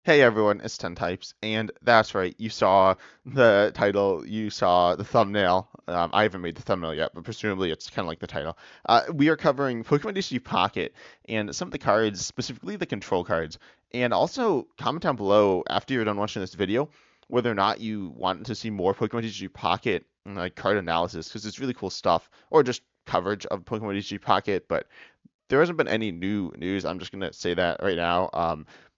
Hey everyone, it's 10 Types, and that's right, you saw the title, you saw the thumbnail. I haven't made the thumbnail yet, but presumably it's kind of like the title. We are covering Pokemon TCG Pocket and some of the cards, specifically the control cards. And also, comment down below after you're done watching this video whether or not you want to see more Pokemon TCG Pocket like card analysis, because it's really cool stuff, or just coverage of Pokemon TCG Pocket, but there hasn't been any new news. I'm just gonna say that right now.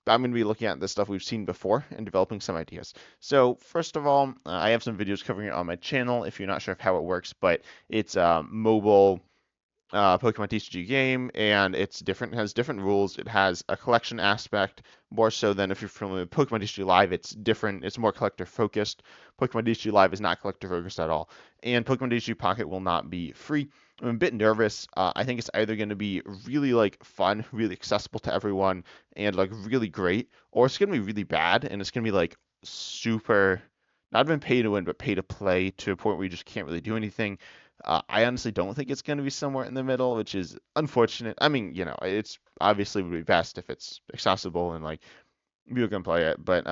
I'm gonna be looking at the stuff we've seen before and developing some ideas. So first of all, I have some videos covering it on my channel. If you're not sure of how it works, but it's a mobile Pokemon TCG game, and it's different. It has different rules. It has a collection aspect more so than if you're familiar with Pokemon TCG Live. It's different. It's more collector focused. Pokemon TCG Live is not collector focused at all, and Pokemon TCG Pocket will not be free. I'm a bit nervous. I think it's either going to be really like fun, really accessible to everyone, and like really great, or it's going to be really bad, and it's going to be like super, not even pay to win, but pay to play to a point where you just can't really do anything. I honestly don't think it's going to be somewhere in the middle, which is unfortunate. I mean, it's obviously would be best if it's accessible and like people can play it, but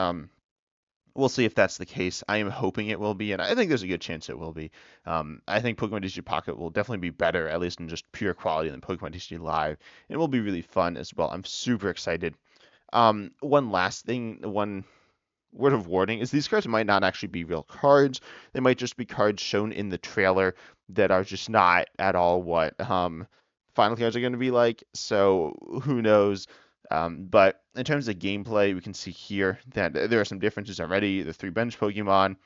we'll see if that's the case. I am hoping it will be, and I think there's a good chance it will be. I think Pokemon TCG Pocket will definitely be better, at least in just pure quality, than Pokemon TCG Live. It will be really fun as well. I'm super excited. One last thing, one word of warning is these cards might not actually be real cards. They might just be cards shown in the trailer that are just not at all what final cards are going to be like. So who knows? But in terms of gameplay, we can see here that there are some differences already. The three bench Pokemon,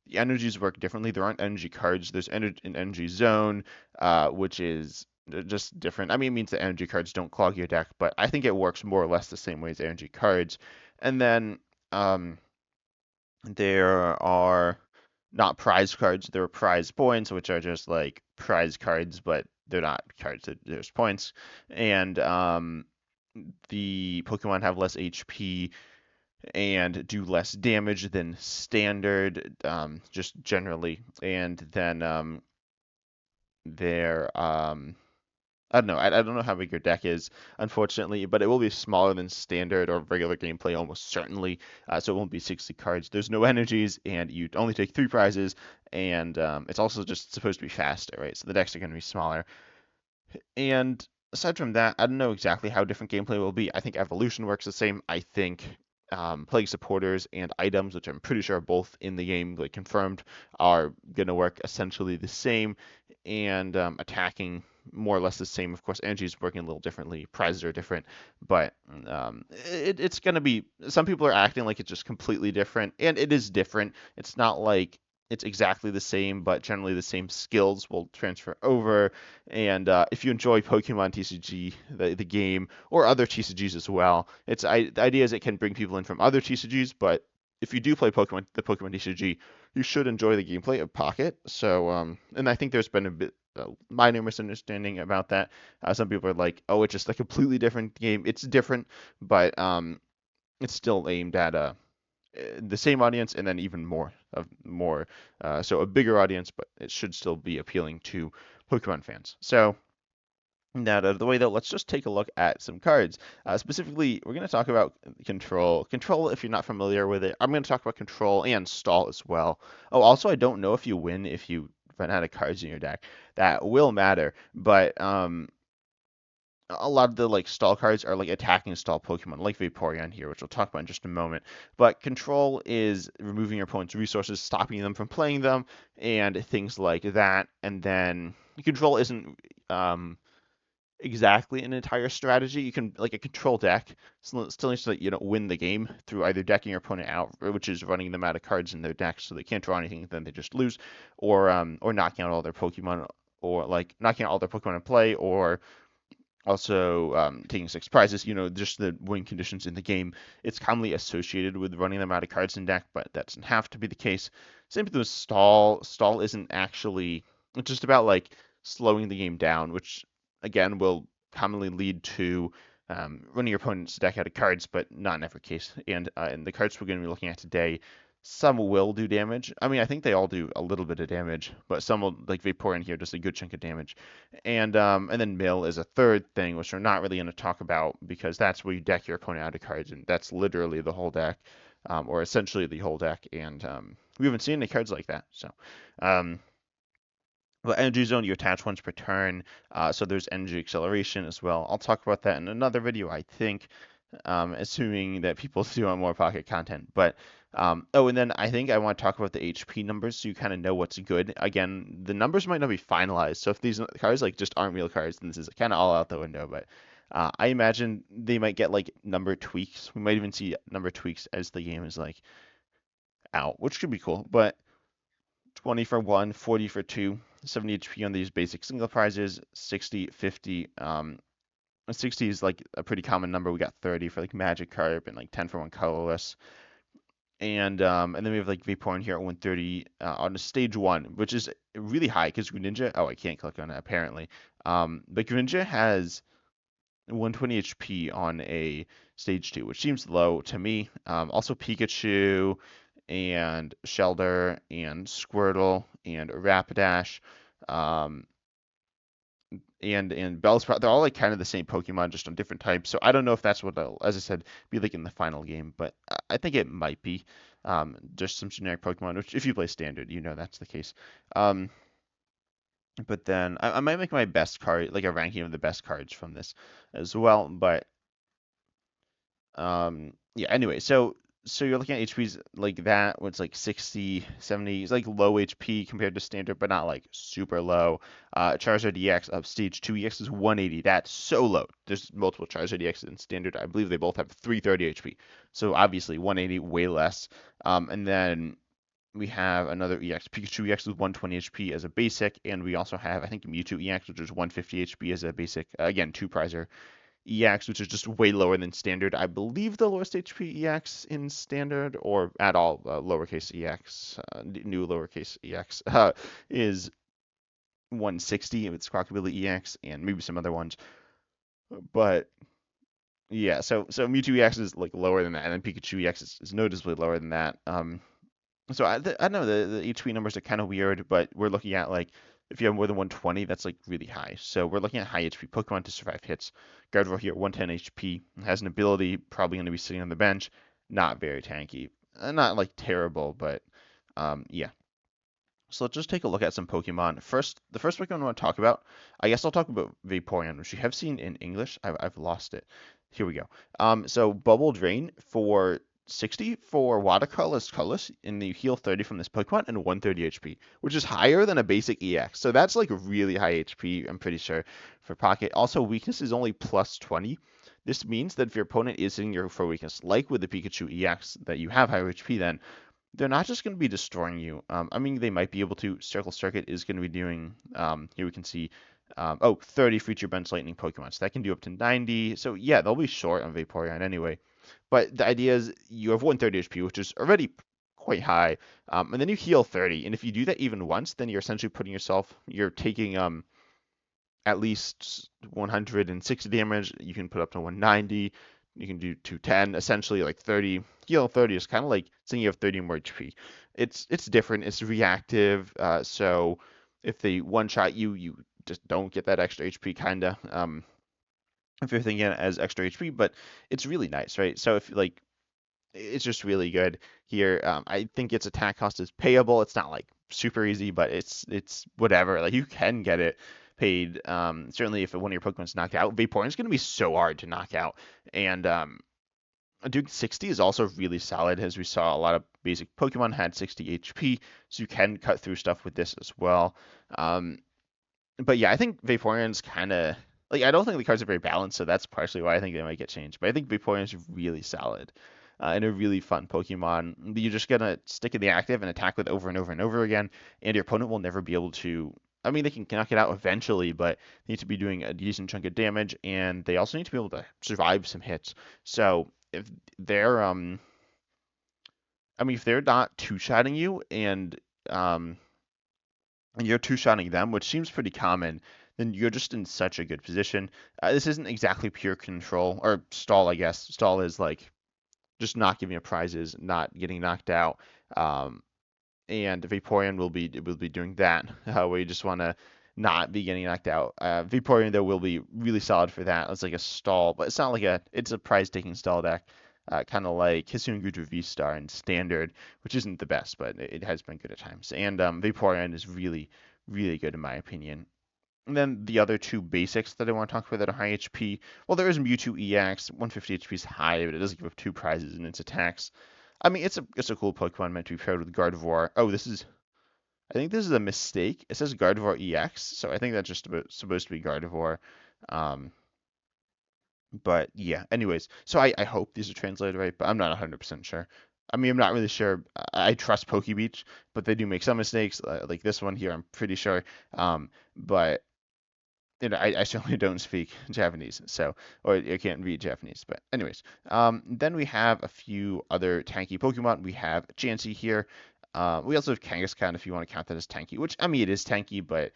the energies work differently. There aren't energy cards. There's an energy zone, which is just different. I mean, it means that energy cards don't clog your deck, but I think it works more or less the same way as energy cards. And then um, there are not prize cards. There are prize points, which are just like prize cards, but they're not cards. There's points, and the Pokemon have less HP and do less damage than standard, just generally. And then they're I don't know. I don't know how big your deck is, unfortunately, but it will be smaller than standard or regular gameplay almost certainly. So it won't be 60 cards. There's no energies, and you only take three prizes, and it's also just supposed to be faster, right? So the decks are going to be smaller. And aside from that, I don't know exactly how different gameplay will be. I think evolution works the same. I think plague supporters and items, which I'm pretty sure are both in the game, like confirmed, are going to work essentially the same. And attacking more or less the same. Of course, energy is working a little differently. Prizes are different, but it's going to be. Some people are acting like it's just completely different, and it is different. It's not like it's exactly the same, but generally the same skills will transfer over. And if you enjoy Pokemon TCG, the game, or other TCGs as well, the idea is it can bring people in from other TCGs, but if you do play the Pokemon TCG, you should enjoy the gameplay of Pocket. So, and I think there's been a bit minor misunderstanding about that. Some people are like, "Oh, it's just a completely different game." It's different, but it's still aimed at the same audience and then even more, so a bigger audience, but it should still be appealing to Pokemon fans. So now, out of the way, though, let's just take a look at some cards. Specifically, we're going to talk about Control. Control, if you're not familiar with it, I'm going to talk about Control and Stall as well. Oh, also, I don't know if you win if you run out of cards in your deck. That will matter, but a lot of the like stall cards are like attacking stall Pokemon, like Vaporeon here, which we'll talk about in just a moment. But control is removing your opponent's resources, stopping them from playing them, and things like that. And then control isn't exactly an entire strategy. You can like a control deck still needs to win the game through either decking your opponent out, which is running them out of cards in their deck so they can't draw anything, then they just lose, or knocking out all their Pokemon, or like knocking out all their Pokemon in play, or also taking six prizes. Just the win conditions in the game. It's commonly associated with running them out of cards in deck, but that doesn't have to be the case. Same with stall. Stall isn't actually. It's just about like slowing the game down, which again will commonly lead to running your opponent's deck out of cards, but not in every case. And the cards we're going to be looking at today Some will do damage. I mean, I think they all do a little bit of damage, but some will, like Vaporeon here, does a good chunk of damage. And then Mill is a third thing, which we're not really going to talk about because that's where you deck your opponent out of cards, and that's literally the whole deck, or essentially the whole deck. And we haven't seen any cards like that. So, um, well, Energy Zone, you attach once per turn, so there's energy acceleration as well. I'll talk about that in another video, I think, assuming that people still want more pocket content. But oh, and then I think I want to talk about the HP numbers so you kind of know what's good. Again, the numbers might not be finalized, so if these cards like just aren't real cards, then this is kind of all out the window. But I imagine they might get like number tweaks. We might even see number tweaks as the game is like out, which could be cool. But 20 for 1, 40 for 2, 70 HP on these basic single prizes, 60, 50. 60 is like a pretty common number. We got 30 for like Magic Carp and like 10 for 1 colorless. And then we have like Vaporeon here at 130 on a stage 1, which is really high because Greninja. Oh, I can't click on it apparently. But Greninja has 120 HP on a stage 2, which seems low to me. Also Pikachu and Shelder and Squirtle and Rapidash. Um, and Bellsprout, they're all like kind of the same Pokemon, just on different types. So I don't know if that's what they'll, as I said, be like in the final game, but I think it might be just some generic Pokemon. Which, if you play Standard, you know that's the case. Um, but then I might make my best card, like a ranking of the best cards from this as well. But yeah, anyway, so you're looking at HPs like that, where it's like 60, 70, it's like low HP compared to standard, but not like super low. Charizard EX of stage 2 EX is 180. That's so low. There's multiple Charizard EX in standard. I believe they both have 330 HP. So obviously 180, way less. And then we have another EX. Pikachu EX is 120 HP as a basic, and we also have, I think, Mewtwo EX, which is 150 HP as a basic. Again, two prizer. EX, which is just way lower than standard. I believe the lowest HP EX in standard, or at all lowercase EX, new lowercase EX, is 160. It's Crocodile EX and maybe some other ones. But yeah, so Mewtwo EX is like lower than that, and then Pikachu EX is noticeably lower than that. So I know the HP numbers are kind of weird, but we're looking at like if you have more than 120, that's like really high. So we're looking at high HP Pokemon to survive hits. Gardevoir here, 110 HP, has an ability, probably going to be sitting on the bench. Not very tanky. Not like terrible, but yeah. So let's just take a look at some Pokemon. The first Pokemon I want to talk about, I guess I'll talk about Vaporeon, which you have seen in English. I've lost it. Here we go. So Bubble Drain for 60 for Watercolor's Colorless, and you heal 30 from this Pokemon and 130 HP, which is higher than a basic EX. So that's like really high HP, I'm pretty sure, for Pocket. Also, weakness is only plus 20. This means that if your opponent is hitting you for weakness, like with the Pikachu EX, that you have higher HP, then they're not just going to be destroying you. I mean, they might be able to. Circle Circuit is going to be doing, here we can see, 30 Future Bench Lightning Pokemon. So that can do up to 90. So yeah, they'll be short on Vaporeon anyway. But the idea is you have 130 HP, which is already quite high. And then you heal 30. And if you do that even once, then you're essentially putting yourself, you're taking at least 160 damage. You can put up to 190. You can do 210. Essentially, like 30 heal 30 is kind of like saying you have 30 more HP. It's different. It's reactive. So if they one shot you, you just don't get that extra HP, kinda. If you're thinking it as extra HP, but it's really nice, right? So if like it's just really good here. I think its attack cost is payable. It's not like super easy, but it's whatever. Like you can get it paid. Certainly if one of your Pokemon's knocked out, Vaporeon is going to be so hard to knock out. And Duke 60 is also really solid, as we saw a lot of basic Pokemon had 60 HP, so you can cut through stuff with this as well. But yeah, I think Vaporeon's kind of like I don't think the cards are very balanced, so that's partially why I think they might get changed. But I think Vaporeon's really solid and a really fun Pokemon. You're just gonna stick in the active and attack with over and over and over again, and your opponent will never be able to. I mean, they can knock it out eventually, but they need to be doing a decent chunk of damage, and they also need to be able to survive some hits. So if they're I mean, if they're not two-shotting you and you're two-shotting them, which seems pretty common, then you're just in such a good position. This isn't exactly pure control or stall, I guess. Stall is like just not giving up prizes, not getting knocked out. Um, and Vaporeon will be doing that, where you just want to not be getting knocked out. Vaporeon though will be really solid for that. It's like a stall, but it's not like it's a prize taking stall deck. Kind of like Hisui Guju V-Star in Standard, which isn't the best, but it has been good at times. And Vaporeon is really, really good in my opinion. And then the other two basics that I want to talk about that are high HP. Well, there is Mewtwo EX. 150 HP is high, but it does give up two prizes in its attacks. I mean, it's a cool Pokemon meant to be paired with Gardevoir. Oh, I think this is a mistake. It says Gardevoir EX, so I think that's just supposed to be Gardevoir. Um, but yeah, anyways, so I hope these are translated right, but I'm not 100% sure. I mean, I'm not really sure. I trust PokeBeach, but they do make some mistakes, like this one here. I'm pretty sure. But I certainly don't speak Japanese, so or I can't read Japanese. But anyways, then we have a few other tanky Pokemon. We have Chansey here. We also have Kangaskhan if you want to count that as tanky, which I mean it is tanky, but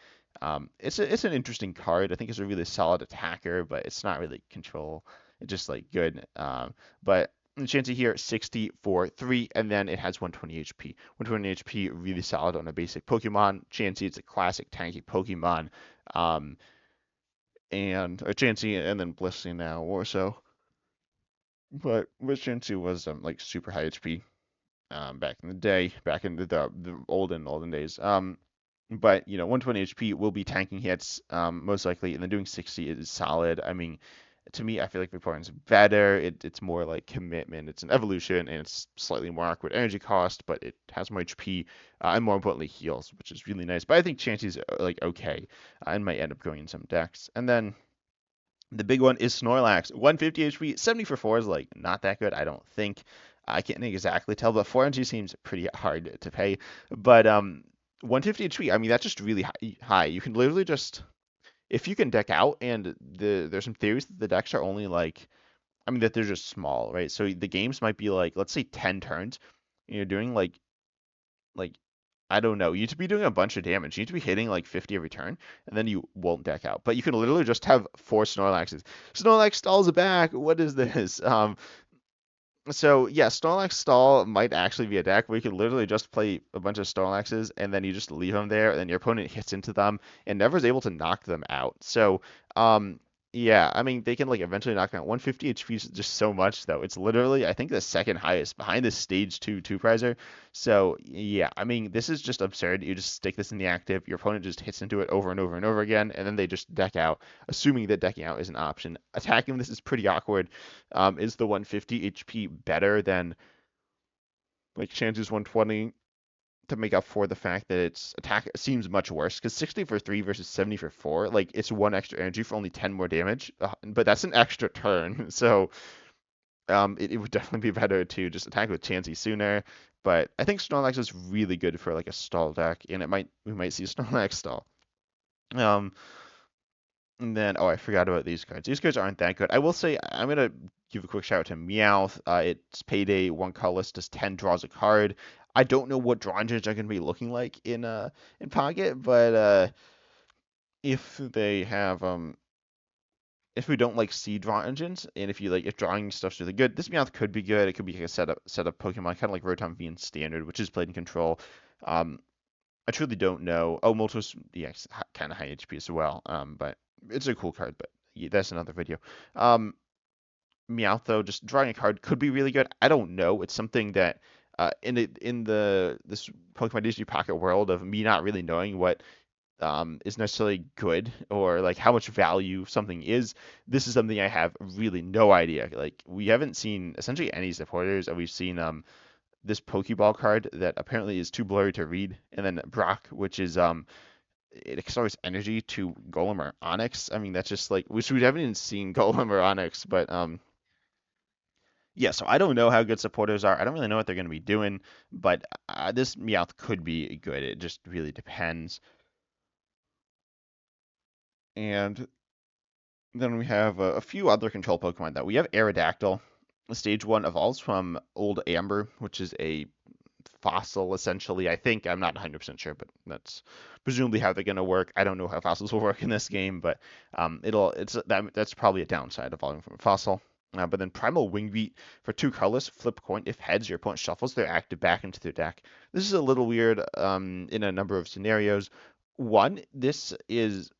it's an interesting card. I think it's a really solid attacker, but it's not really control. It's just like good. But Chansey here 60 for 3, and then it has 120 HP. 120 HP, really solid on a basic Pokemon. Chansey, it's a classic tanky Pokemon. Um, and or Chansey and then Blissey now or so. But Chansey was like super high HP back in the day, back in the olden days. But 120 HP will be tanking hits most likely, and then doing 60 is solid. I mean, to me, I feel like Vaporeon's better. It's more like commitment. It's an evolution, and it's slightly more awkward energy cost, but it has more HP and more importantly heals, which is really nice. But I think Chansey's like okay, and might end up going in some decks. And then the big one is Snorlax. 150 HP, 70 for 4 is like not that good, I don't think. I can't exactly tell, but 4 seems pretty hard to pay. But 150 HP, I mean that's just really high. You can literally just if you can deck out, and there's some theories that the decks are only like I mean that they're just small, right? So the games might be like let's say 10 turns, and you're doing like I don't know. You need to be doing a bunch of damage. You need to be hitting like 50 every turn, and then you won't deck out. But you can literally just have 4 Snorlaxes. Snorlax stalls back. What is this? So yeah, Snorlax stall might actually be a deck where you could literally just play a bunch of Snorlaxes and then you just leave them there, and then your opponent hits into them and never is able to knock them out. So yeah, I mean they can like eventually knock out 150 HP is just so much though. It's literally I think the second highest behind the stage two prizer. So yeah, I mean this is just absurd. You just stick this in the active, your opponent just hits into it over and over and over again, and then they just deck out, assuming that decking out is an option. Attacking this is pretty awkward. Is the 150 HP better than like Chansey's 120 to make up for the fact that its attack seems much worse? Because 60 for 3 versus 70 for 4, like it's one extra energy for only 10 more damage, but that's an extra turn. So it would definitely be better to just attack with Chansey sooner. But I think Snorlax is really good for like a stall deck, and we might see Snorlax stall. Um, And then, oh, I forgot about these cards. These cards aren't that good. I will say, I'm gonna give a quick shout out to Meowth. It's payday, one colorless, does 10 draws a card. I don't know what draw engines are gonna be looking like in Pocket, but if they have if we don't like see draw engines, and if you like if drawing stuff's really good, this Meowth could be good. It could be like a setup Pokemon, kind of like Rotom V in Standard, which is played in Control. Um, I truly don't know. Oh, Moltres, yeah, kind of high HP as well. But it's a cool card, but yeah, that's another video. Um, Meowth though, just drawing a card could be really good. I don't know. It's something that in the this Pokemon TCG Pocket world of me not really knowing what is necessarily good or like how much value something is. This is something I have really no idea. Like we haven't seen essentially any supporters, and we've seen this Pokeball card that apparently is too blurry to read, and then Brock, which is it accelerates energy to Golem or Onyx. I mean, that's just like which we haven't even seen Golem or Onyx, but yeah. So I don't know how good supporters are. I don't really know what they're going to be doing, but this Meowth could be good. It just really depends. And then we have a few other control Pokemon that we have Aerodactyl. Stage 1 evolves from Old Amber, which is a fossil essentially. I think I'm not 100% sure, but that's presumably how they're going to work. I don't know how fossils will work in this game, but that's probably a downside of evolving from a fossil. But then Primal Wingbeat for 2 colorless, flip coin. If heads, your opponent shuffles their active back into their deck. This is a little weird in a number of scenarios. One, this is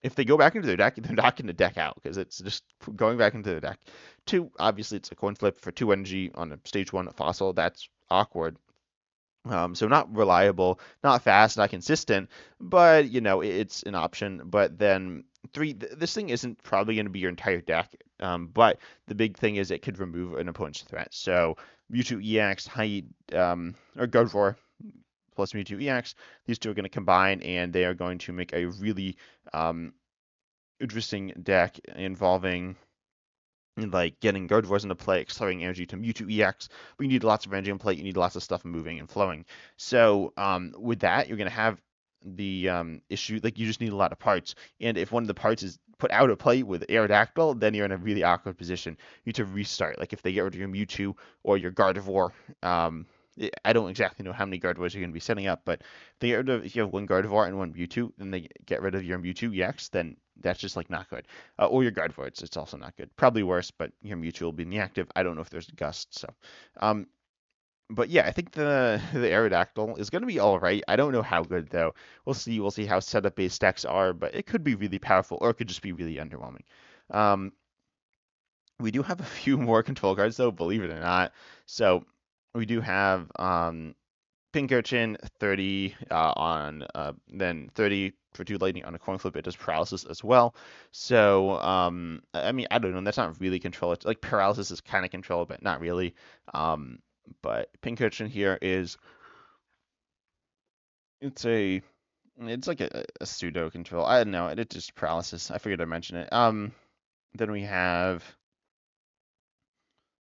if they go back into their deck, they're not going to deck out because it's just going back into their deck. Two, obviously, it's a coin flip for 2 energy on a stage 1 fossil. That's awkward. So not reliable, not fast, not consistent, but it's an option. But then three, this thing isn't probably going to be your entire deck. But the big thing is it could remove an opponent's threat. So Mewtwo EX, Height, or Gardevoir plus Mewtwo EX, these two are going to combine, and they are going to make a really interesting deck involving like getting Gardevoirs into play, accelerating energy to Mewtwo EX, but you need lots of energy in play, you need lots of stuff moving and flowing. So with that, you're going to have the issue, like you just need a lot of parts. And if one of the parts is put out of play with Aerodactyl, then you're in a really awkward position. You need to restart. Like if they get rid of your Mewtwo or your Gardevoir, I don't exactly know how many Gardevoirs you're going to be setting up, but if you have one Gardevoir and one Mewtwo, then they get rid of your Mewtwo EX, then that's just like not good. Or your Gardevoir, it's also not good. Probably worse, but your Mewtwo will be in the active. I don't know if there's a Gust, so. But yeah, I think the Aerodactyl is going to be all right. I don't know how good though. We'll see. We'll see how setup based decks are, but it could be really powerful, or it could just be really underwhelming. We do have a few more control cards though, believe it or not. So we do have Pinkerton 30 on then 30 for 2 lightning on a coin flip. It does paralysis as well. So I mean, I don't know. That's not really control. It's like paralysis is kind of control, but not really. But Pinkerton here is it's like a pseudo control. I don't know. It's just paralysis. I figured I'd mention it. Then we have,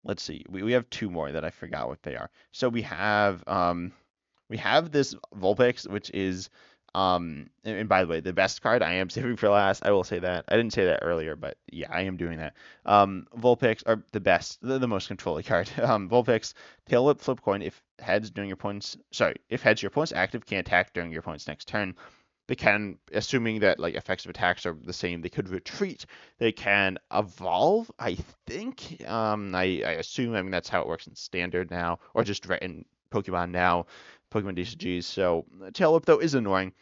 let's see. We have 2 more that I forgot what they are. So we have this Vulpix, which is and by the way, the best card I am saving for last. I will say that. I didn't say that earlier, but yeah, I am doing that. Vulpix are the best, the most controlling card. Vulpix, tail whip, flip coin. If heads your opponent's active can't attack during your opponent's next turn. They can, assuming that like effects of attacks are the same, they could retreat. They can evolve, I think. I assume. I mean, that's how it works in standard now, or just in Pokemon now, Pokemon TCGs. So Tail Whip though is annoying.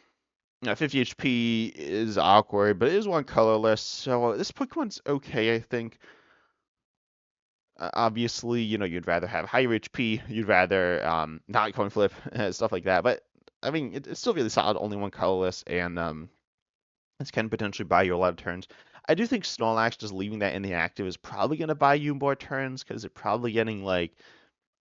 50 HP is awkward, but it is one colorless. So this Pokemon's okay, I think. Obviously, you'd rather have higher HP. You'd rather not coin flip, stuff like that. But I mean, it's still really solid. Only one colorless, and this can potentially buy you a lot of turns. I do think Snorlax just leaving that in the active is probably going to buy you more turns because it's probably getting like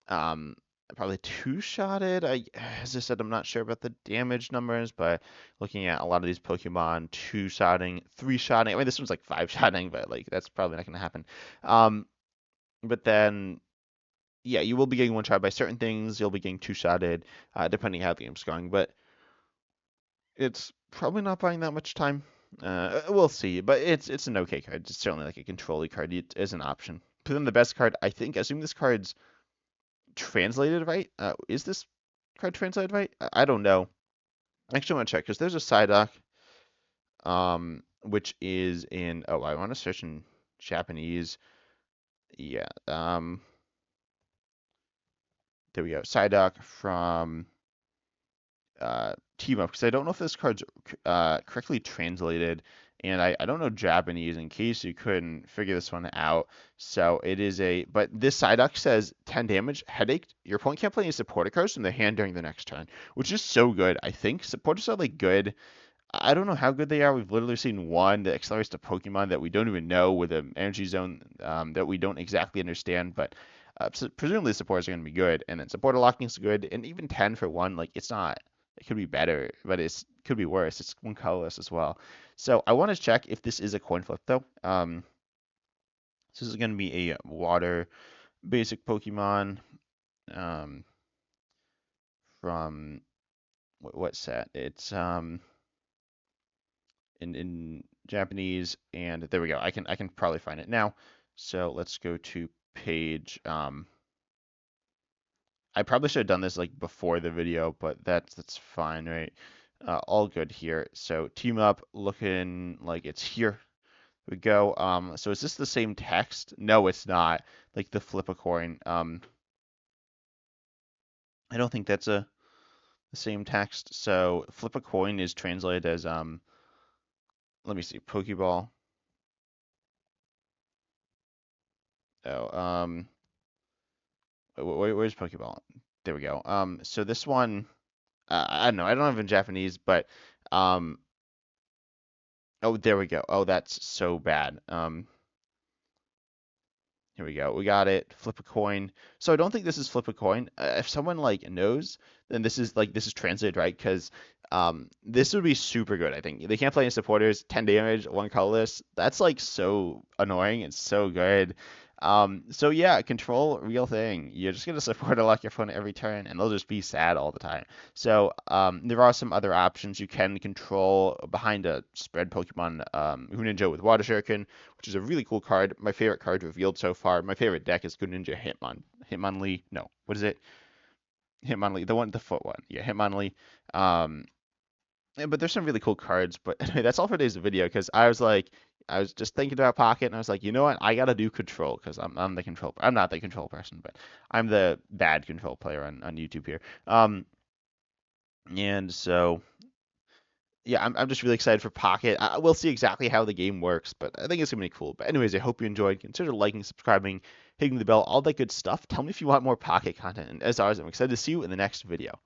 um, probably 2-shotted. As I said, I'm not sure about the damage numbers, but looking at a lot of these Pokemon, 2-shotting, 3-shotting. I mean, this one's like 5-shotting, but like that's probably not going to happen. But then yeah, you will be getting 1-shot by certain things. You'll be getting 2-shotted, depending how the game's going. But it's probably not buying that much time. We'll see, but it's an okay card. It's certainly like a control card. It is an option. But then the best card, I think, assume this card's translated right. Is this card translated right? I don't know. Actually, I want to check because there's a Psyduck, which is in. Oh, I want to search in Japanese. Yeah. There we go. Psyduck from Team Up because I don't know if this card's correctly translated, and I don't know Japanese in case you couldn't figure this one out. So it is but this Psyduck says 10 damage, headache. Your opponent can't play any supporter cards from their hand during the next turn, which is so good. I think supporters are like good. I don't know how good they are. We've literally seen one that accelerates to Pokemon that we don't even know with an energy zone that we don't exactly understand, but presumably supporters are going to be good. And then supporter locking is good, and even 10 for 1, like it's not. It could be better, but it could be worse. It's one colorless as well. So I want to check if this is a coin flip though. This is going to be a water basic Pokemon from what set? It's in Japanese, and there we go. I can probably find it now. So let's go to page. I probably should have done this like before the video, but that's fine, right? All good here. So team up looking like it's here. we go. So is this the same text? No, it's not. Like the flip a coin. I don't think that's the same text. So flip a coin is translated as let me see, Pokeball. Oh, where's Pokeball? There we go. So this one, I don't know. I don't have it in Japanese, but um, oh, there we go. Oh, that's so bad. Here we go. We got it. Flip a coin. So I don't think this is flip a coin. If someone like knows, then this is translated right because this would be super good. I think they can't play any supporters. 10 damage, one colorless. That's like so annoying and so good. So yeah, control real thing. You're just gonna support a lock your opponent every turn, and they'll just be sad all the time. So there are some other options you can control behind a spread Pokemon. Greninja with Water Shuriken, which is a really cool card. My favorite card revealed so far. My favorite deck is Greninja Hitmonlee. No, what is it? Hitmonlee, the foot one. Yeah, Hitmonlee. Yeah, but there's some really cool cards. But anyway, that's all for today's video because I was just thinking about Pocket and I was like, you know what? I gotta do control because I'm the control. I'm not the control person, but I'm the bad control player on YouTube here. And so yeah, I'm just really excited for Pocket. We'll see exactly how the game works, but I think it's gonna be cool. But anyways, I hope you enjoyed. Consider liking, subscribing, hitting the bell, all that good stuff. Tell me if you want more Pocket content. And as always, I'm excited to see you in the next video.